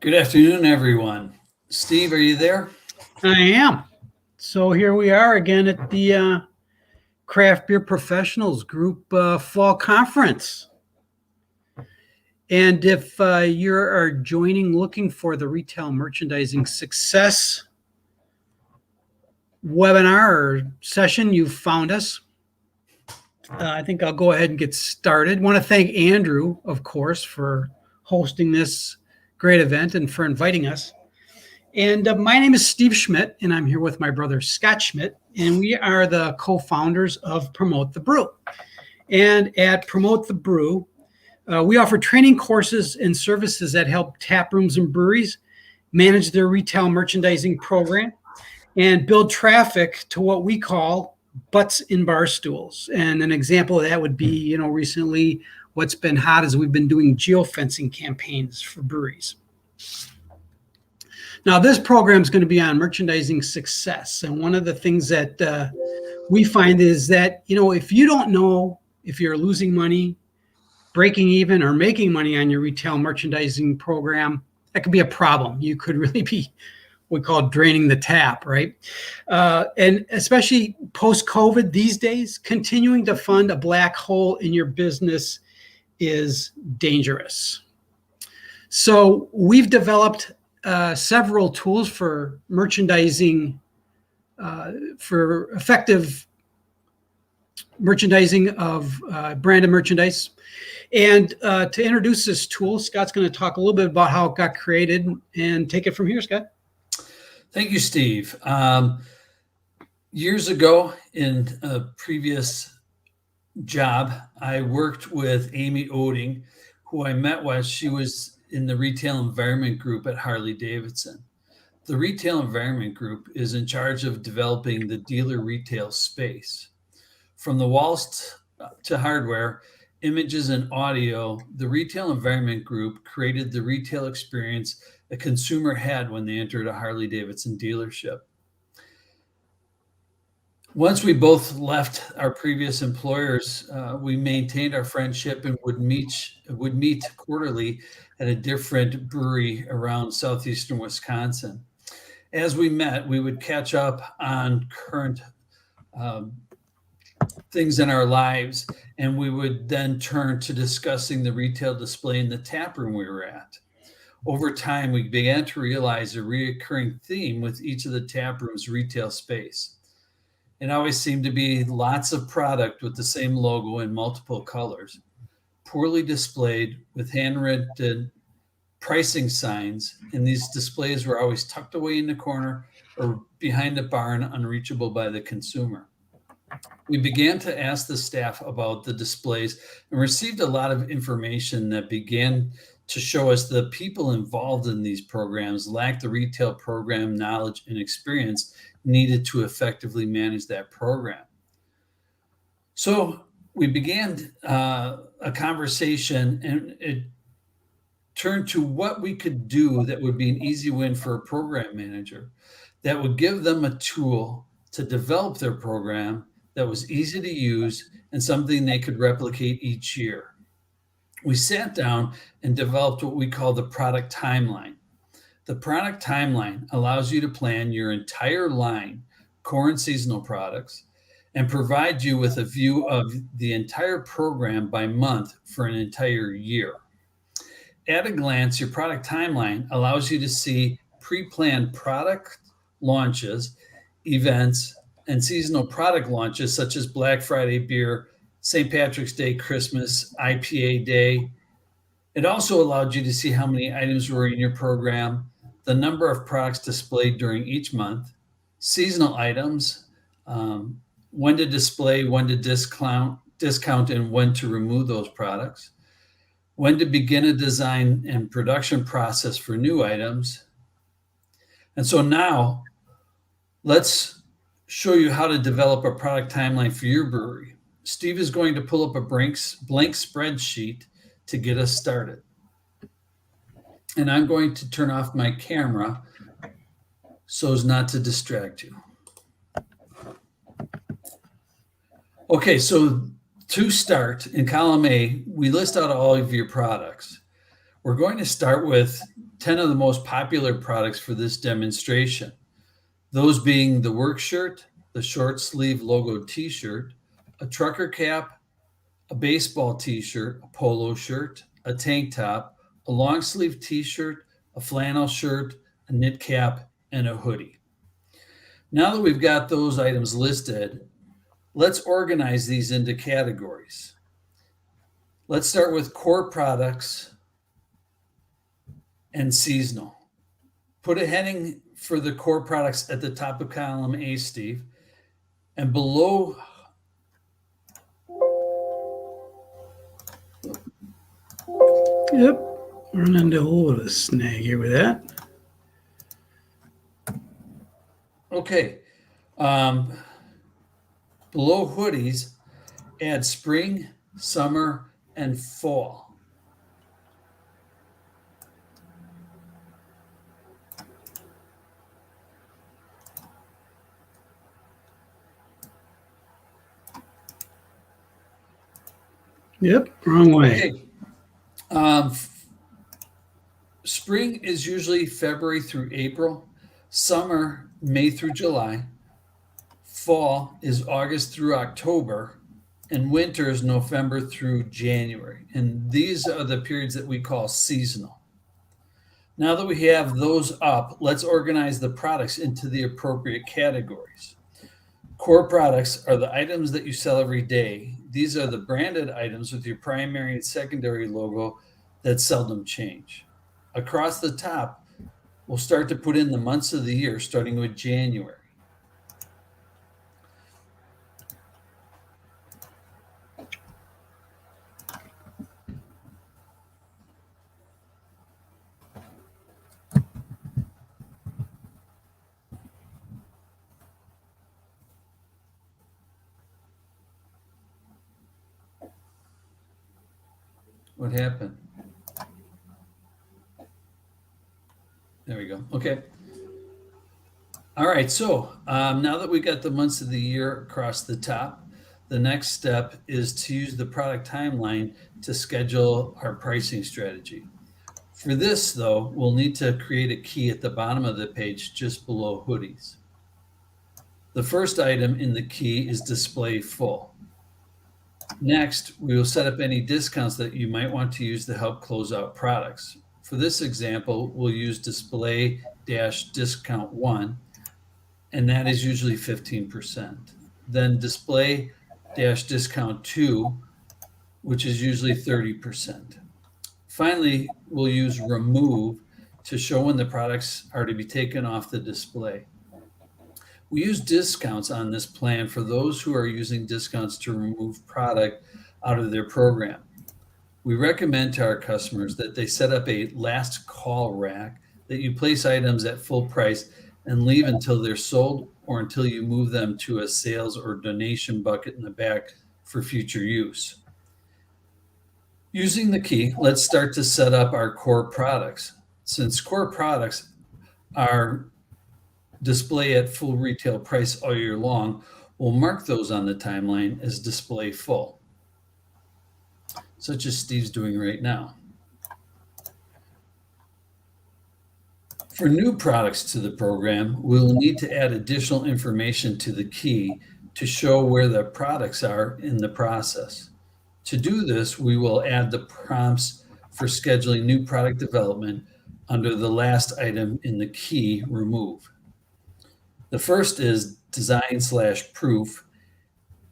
Good afternoon, everyone. Steve, are you there? I am. So here we are again at the Craft Beer Professionals Group Fall Conference. And if you are joining looking for the Retail Merchandising Success webinar or session, you've found us. I think I'll go ahead and get started. I want to thank Andrew, of course, for hosting this great event and for inviting us. And my name is Steve Schmidt, and I'm here with my brother Scott Schmidt, and we are the co-founders of Promote the Brew. And at Promote the Brew, we offer training courses and services that help tap rooms and breweries manage their retail merchandising program and build traffic to what we call butts in bar stools. And an example of that would be, recently what's been hot is we've been doing geofencing campaigns for breweries. Now, this program is going to be on merchandising success. And one of the things that we find is that, if you don't know if you're losing money, breaking even, or making money on your retail merchandising program, that could be a problem. You could really be what we call draining the tap, right? And especially post-COVID these days, continuing to fund a black hole in your business is dangerous. So we've developed several tools for merchandising, for effective merchandising of branded merchandise. And to introduce this tool, Scott's going to talk a little bit about how it got created and take it from here, Scott. Thank you, Steve. Years ago in a previous job, I worked with Amy Oding, who I met while she was in the Retail Environment Group at Harley-Davidson. The Retail Environment Group is in charge of developing the dealer retail space. From the walls to hardware, images, and audio, the Retail Environment Group created the retail experience a consumer had when they entered a Harley-Davidson dealership. Once we both left our previous employers, we maintained our friendship and would meet quarterly at a different brewery around southeastern Wisconsin. As we met, we would catch up on current things in our lives, and we would then turn to discussing the retail display in the tap room we were at. Over time, we began to realize a recurring theme with each of the tap rooms' retail space. It always seemed to be lots of product with the same logo in multiple colors, poorly displayed with handwritten pricing signs, and these displays were always tucked away in the corner or behind the bar and unreachable by the consumer. We began to ask the staff about the displays and received a lot of information that began to show us the people involved in these programs lacked the retail program knowledge and experience needed to effectively manage that program. So we began a conversation, and it turned to what we could do that would be an easy win for a program manager, that would give them a tool to develop their program that was easy to use and something they could replicate each year. We sat down and developed what we call the product timeline. The product timeline allows you to plan your entire line, core and seasonal products, and provide you with a view of the entire program by month for an entire year. At a glance, your product timeline allows you to see pre-planned product launches, events, and seasonal product launches such as Black Friday beer, St. Patrick's Day, Christmas, IPA Day. It also allowed you to see how many items were in your program, the number of products displayed during each month, seasonal items, when to display, when to discount, and when to remove those products, when to begin a design and production process for new items. And so now let's show you how to develop a product timeline for your brewery. Steve is going to pull up a blank spreadsheet to get us started. And I'm going to turn off my camera so as not to distract you. Okay, so to start, in column A, we list out all of your products. We're going to start with 10 of the most popular products for this demonstration. Those being the work shirt, the short sleeve logo t-shirt, a trucker cap, a baseball t-shirt, a polo shirt, a tank top, a long sleeve t-shirt, a flannel shirt, a knit cap, and a hoodie. Now that we've got those items listed, let's organize these into categories. Let's start with core products and seasonal. Put a heading for the core products at the top of column A, Steve, and below Yep. Run into a little bit of a snag here with that. Okay. Below hoodies, add spring, summer, and fall. Yep, wrong way. Okay. Spring is usually February through April. Summer, May through July. Fall is August through October. And winter is November through January. And these are the periods that we call seasonal. Now that we have those up, let's organize the products into the appropriate categories. Core products are the items that you sell every day. These are the branded items with your primary and secondary logo that seldom change. Across the top, we'll start to put in the months of the year, starting with January. What happened? There we go. Okay. All right. So now that we got the months of the year across the top, the next step is to use the product timeline to schedule our pricing strategy. For this, though, we'll need to create a key at the bottom of the page just below hoodies. The first item in the key is display full. Next, we will set up any discounts that you might want to use to help close out products. For this example, we'll use display-discount 1, and that is usually 15%. Then display-discount 2, which is usually 30%. Finally, we'll use remove to show when the products are to be taken off the display. We use discounts on this plan for those who are using discounts to remove product out of their program. We recommend to our customers that they set up a last call rack that you place items at full price and leave until they're sold or until you move them to a sales or donation bucket in the back for future use. Using the key, let's start to set up our core products. Since core products are display at full retail price all year long, we'll mark those on the timeline as display full, such as Steve's doing right now. For new products to the program, we'll need to add additional information to the key to show where the products are in the process. To do this, we will add the prompts for scheduling new product development under the last item in the key, remove. The first is design/proof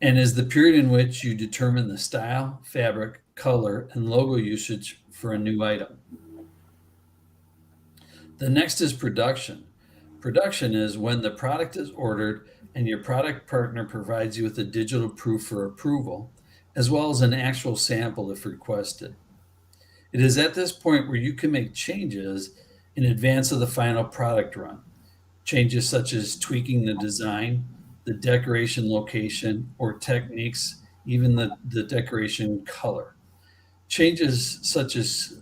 and is the period in which you determine the style, fabric, color, and logo usage for a new item. The next is production. Production is when the product is ordered and your product partner provides you with a digital proof for approval, as well as an actual sample if requested. It is at this point where you can make changes in advance of the final product run. Changes such as tweaking the design, the decoration location, or techniques, even the decoration color. Changes such as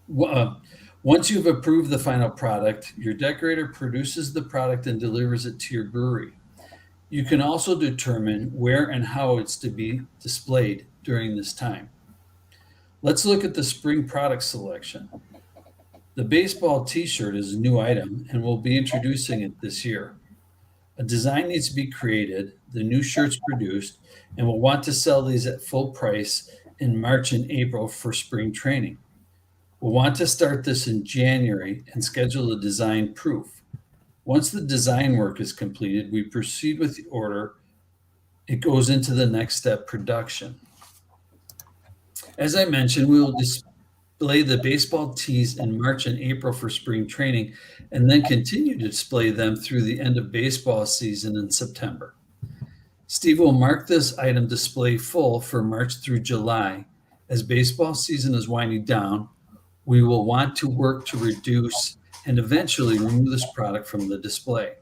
once you've approved the final product, your decorator produces the product and delivers it to your brewery. You can also determine where and how it's to be displayed during this time. Let's look at the spring product selection. The baseball t-shirt is a new item and we'll be introducing it this year. A design needs to be created, the new shirts produced, and we'll want to sell these at full price in March and April for spring training. We'll want to start this in January and schedule a design proof. Once the design work is completed, we proceed with the order. It goes into the next step, production. As I mentioned, we will display the baseball tees in March and April for spring training, and then continue to display them through the end of baseball season in September. Steve will mark this item display full for March through July. As baseball season is winding down, we will want to work to reduce and eventually remove this product from the display.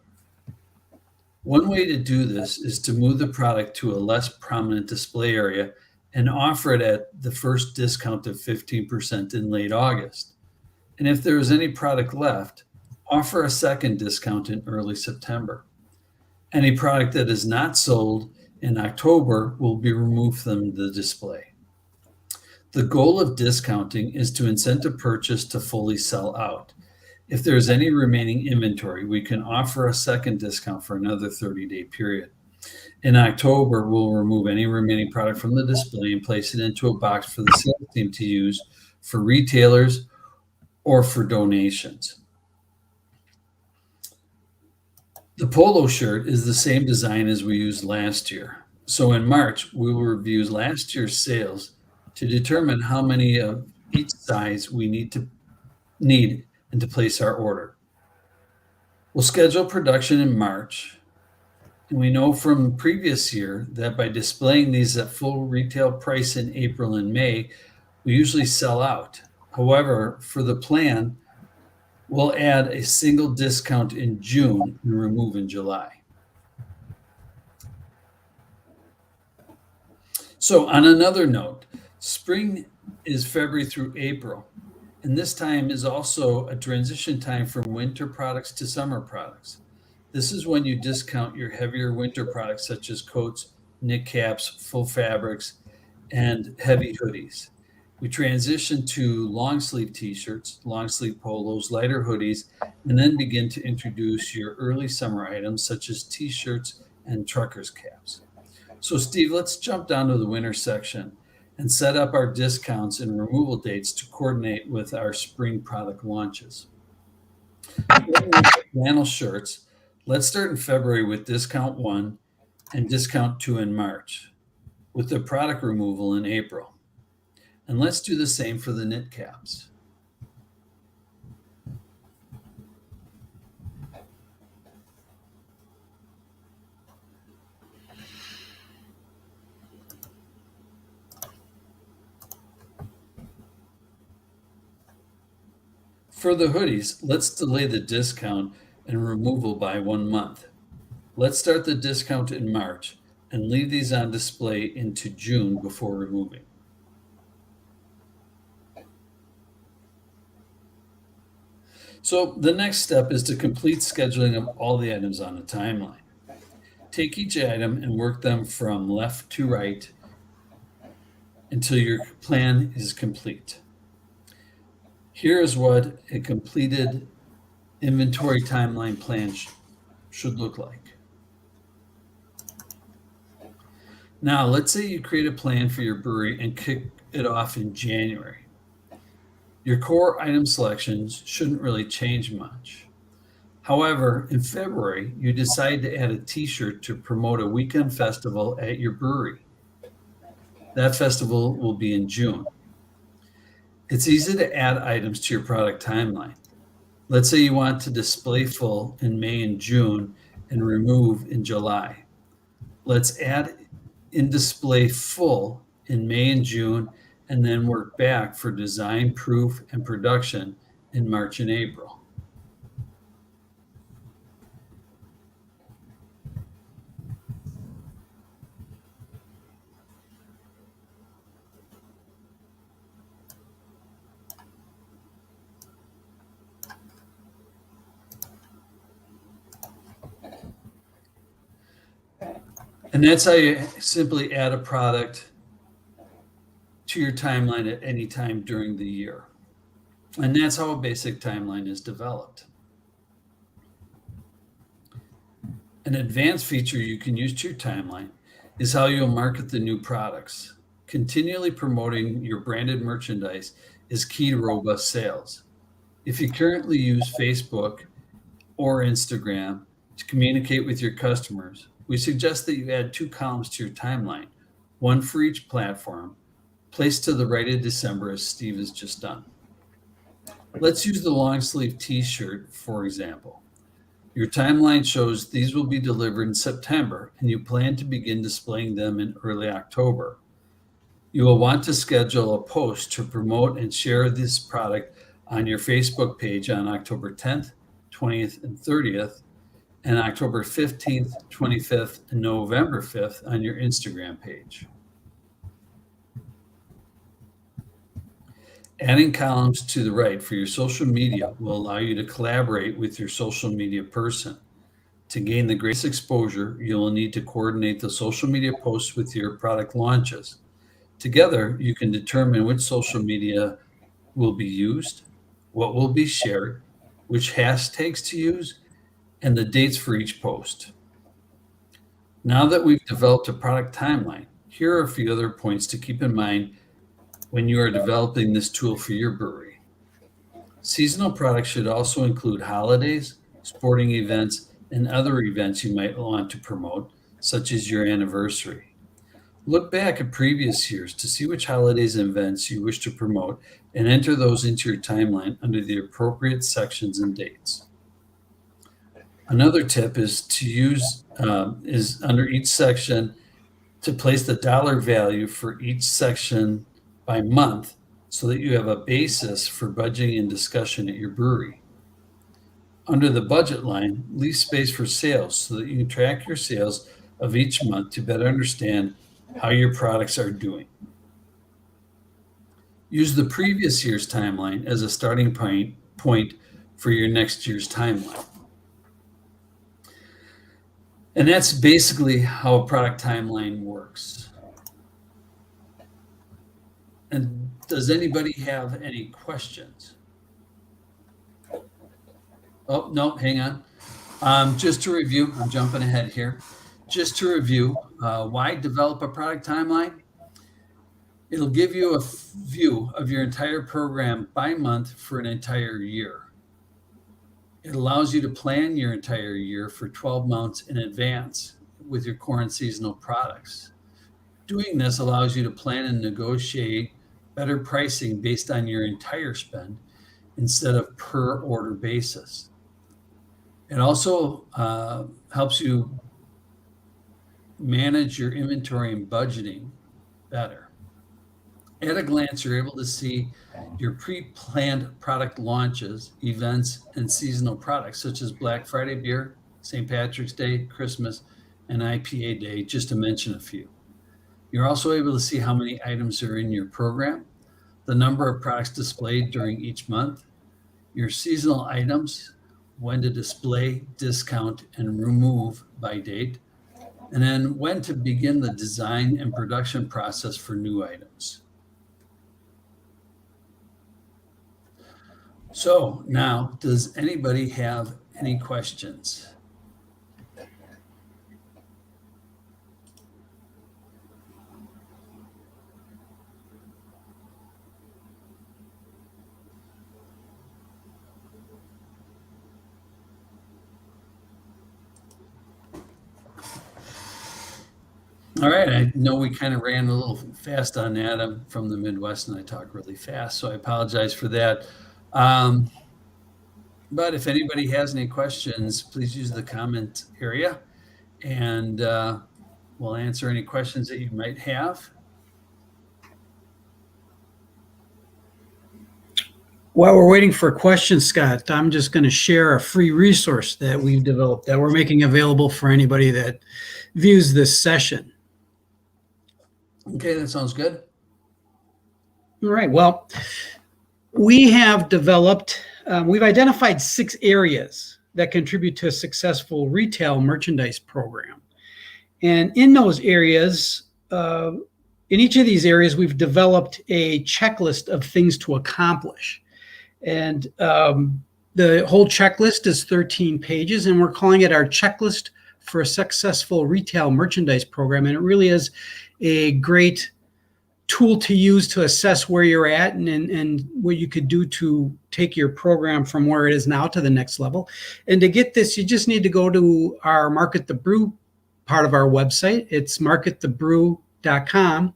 One way to do this is to move the product to a less prominent display area and offer it at the first discount of 15% in late August. And if there is any product left, offer a second discount in early September. Any product that is not sold in October will be removed from the display. The goal of discounting is to incent a purchase to fully sell out. If there is any remaining inventory, we can offer a second discount for another 30-day period. In October, we'll remove any remaining product from the display and place it into a box for the sales team to use for retailers or for donations. The polo shirt is the same design as we used last year. So in March, we will review last year's sales to determine how many of each size we need and to place our order. We'll schedule production in March. And we know from previous year that by displaying these at full retail price in April and May, we usually sell out. However, for the plan, we'll add a single discount in June and remove in July. So on another note, spring is February through April, and this time is also a transition time from winter products to summer products. This is when you discount your heavier winter products such as coats, knit caps, full fabrics, and heavy hoodies. We transition to long sleeve t-shirts, long sleeve polos, lighter hoodies, and then begin to introduce your early summer items such as t-shirts and truckers caps. So Steve, let's jump down to the winter section and set up our discounts and removal dates to coordinate with our spring product launches. Flannel shirts. Let's start in February with discount 1 and discount 2 in March, with the product removal in April. And let's do the same for the knit caps. For the hoodies, let's delay the discount and removal by 1 month. Let's start the discount in March and leave these on display into June before removing. So the next step is to complete scheduling of all the items on the timeline. Take each item and work them from left to right until your plan is complete. Here is what a completed inventory timeline plan should look like. Now, let's say you create a plan for your brewery and kick it off in January. Your core item selections shouldn't really change much. However, in February, you decide to add a t-shirt to promote a weekend festival at your brewery. That festival will be in June. It's easy to add items to your product timeline. Let's say you want to display full in May and June and remove in July. Let's add in display full in May and June, and then work back for design, proof, and production in March and April. And that's how you simply add a product to your timeline at any time during the year. And that's how a basic timeline is developed. An advanced feature you can use to your timeline is how you'll market the new products. Continually promoting your branded merchandise is key to robust sales. If you currently use Facebook or Instagram to communicate with your customers, we suggest that you add 2 columns to your timeline, one for each platform, placed to the right of December as Steve has just done. Let's use the long sleeve t-shirt, for example. Your timeline shows these will be delivered in September, and you plan to begin displaying them in early October. You will want to schedule a post to promote and share this product on your Facebook page on October 10th, 20th, and 30th, and October 15th, 25th, and November 5th on your Instagram page. Adding columns to the right for your social media will allow you to collaborate with your social media person. To gain the greatest exposure, you will need to coordinate the social media posts with your product launches. Together, you can determine which social media will be used, what will be shared, which hashtags to use, and the dates for each post. Now that we've developed a product timeline, here are a few other points to keep in mind when you are developing this tool for your brewery. Seasonal products should also include holidays, sporting events, and other events you might want to promote, such as your anniversary. Look back at previous years to see which holidays and events you wish to promote and enter those into your timeline under the appropriate sections and dates. Another tip is to use is under each section to place the dollar value for each section by month so that you have a basis for budgeting and discussion at your brewery. Under the budget line, leave space for sales so that you can track your sales of each month to better understand how your products are doing. Use the previous year's timeline as a starting point for your next year's timeline. And that's basically how a product timeline works. And does anybody have any questions? Oh, no, hang on. Just to review, I'm jumping ahead here. Just to review, why develop a product timeline? It'll give you a view of your entire program by month for an entire year. It allows you to plan your entire year for 12 months in advance with your core and seasonal products. Doing this allows you to plan and negotiate better pricing based on your entire spend instead of per order basis. It also helps you manage your inventory and budgeting better. At a glance, you're able to see your pre-planned product launches, events, and seasonal products such as Black Friday beer, St. Patrick's Day, Christmas, and IPA Day, just to mention a few. You're also able to see how many items are in your program, the number of products displayed during each month, your seasonal items, when to display, discount, and remove by date, and then when to begin the design and production process for new items. So now, does anybody have any questions? All right, I know we kind of ran a little fast on that. I'm from the Midwest and I talk really fast, so I apologize for that. But if anybody has any questions, please use the comment area and we'll answer any questions that you might have. While we're waiting for questions, Scott, I'm just going to share a free resource that we've developed that we're making available for anybody that views this session. Okay, that sounds good. All right. Well, we have developed, we've identified 6 areas that contribute to a successful retail merchandise program. And in those areas, in each of these areas, we've developed a checklist of things to accomplish. And the whole checklist is 13 pages, and we're calling it our checklist for a successful retail merchandise program. And it really is a great tool to use to assess where you're at and what you could do to take your program from where it is now to the next level. And to get this, you just need to go to our Market the Brew part of our website. It's marketthebrew.com.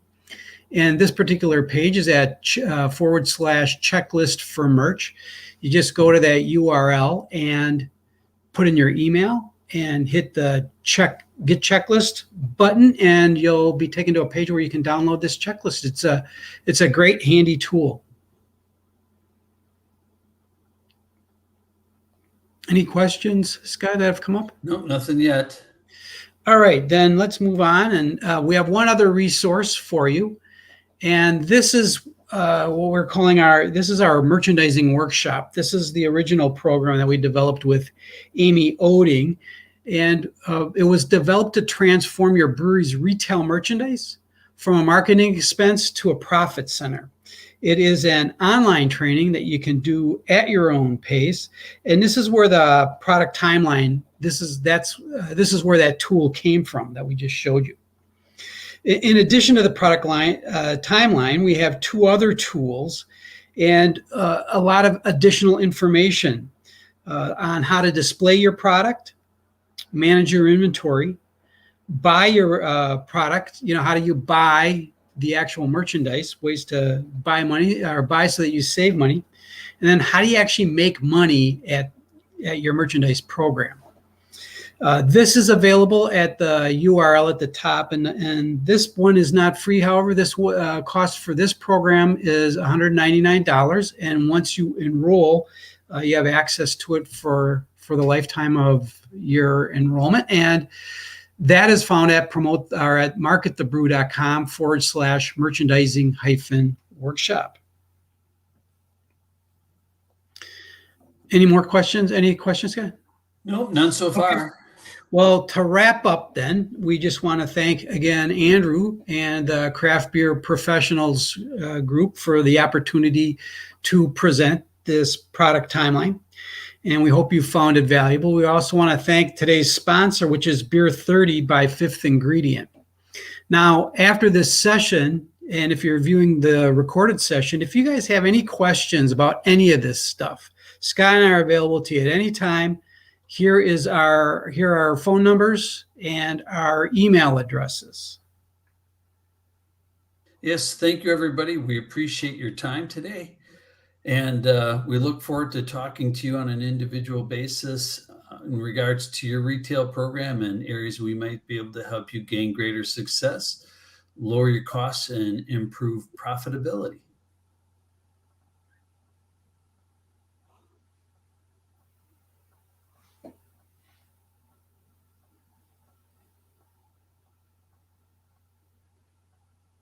And this particular page is at /checklist for merch. You just go to that URL and put in your email and hit the get checklist button, and you'll be taken to a page where you can download this checklist. It's a great handy tool. Any questions, Scott, that have come up? Nope, nothing yet. All right, then let's move on. And we have one other resource for you. And this is what we're calling this is our merchandising workshop. This is the original program that we developed with Amy Oding. And it was developed to transform your brewery's retail merchandise from a marketing expense to a profit center. It is an online training that you can do at your own pace. And this is where the product timeline, this is where that tool came from that we just showed you. In addition to the product timeline, we have two other tools and a lot of additional information on how to display your product, manage your inventory, buy your product. How do you buy the actual merchandise, ways to buy money or buy so that you save money. And then how do you actually make money at your merchandise program? This is available at the URL at the top, and this one is not free. However, this cost for this program is $199, and once you enroll, you have access to it for the lifetime of your enrollment. And that is found at marketthebrew.com /merchandising-workshop. Any more questions? Any questions, guys? Nope, none so far. Okay. Well, to wrap up then, we just want to thank again Andrew and the Craft Beer Professionals group for the opportunity to present this product timeline. And we hope you found it valuable. We also want to thank today's sponsor, which is Beer 30 by Fifth Ingredient. Now, after this session, and if you're viewing the recorded session, if you guys have any questions about any of this stuff, Scott and I are available to you at any time. Here are our phone numbers and our email addresses. Yes, thank you, everybody. We appreciate your time today. And we look forward to talking to you on an individual basis in regards to your retail program and areas we might be able to help you gain greater success, lower your costs, and improve profitability.